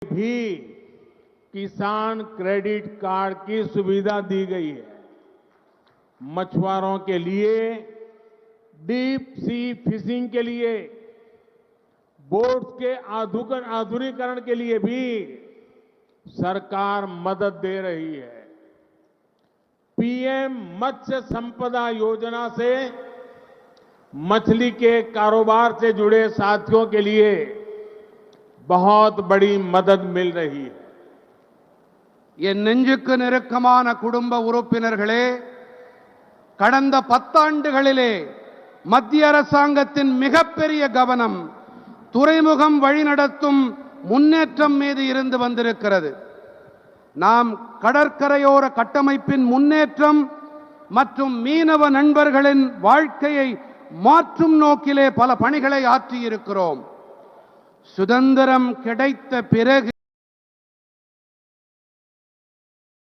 भी किसान credit card की सुविधा दी गई है। मछुआरों के लिए डीप सी फिशिंग के लिए बोट्स के आधुनिकीकरण के लिए भी सरकार मदद दे रही है। पीएम मत्स्य संपदा योजना से मछली के कारोबार से जुड़े साथियों के लिए बहुत बड़ी मदद मिल रही है। என் நெஞ்சுக்கு நெருக்கமான குடும்ப உறுப்பினர்களே, கடந்த 10 ஆண்டுகளிலே மத்திய அரசாங்கத்தின் மிகப்பெரிய கவனம் துறைமுகம் வழிநடத்தும் முன்னேற்றம் மீது இருந்து வந்திருக்கிறது. நாம் கடற்கரையோர கட்டமைப்பின் முன்னேற்றம் மற்றும் மீனவ நண்பர்களின் வாழ்க்கையை மாற்றும் நோக்கிலே பல பணிகளை ஆற்றியிருக்கிறோம். சுதந்திரம் கிடைத்த பிறகு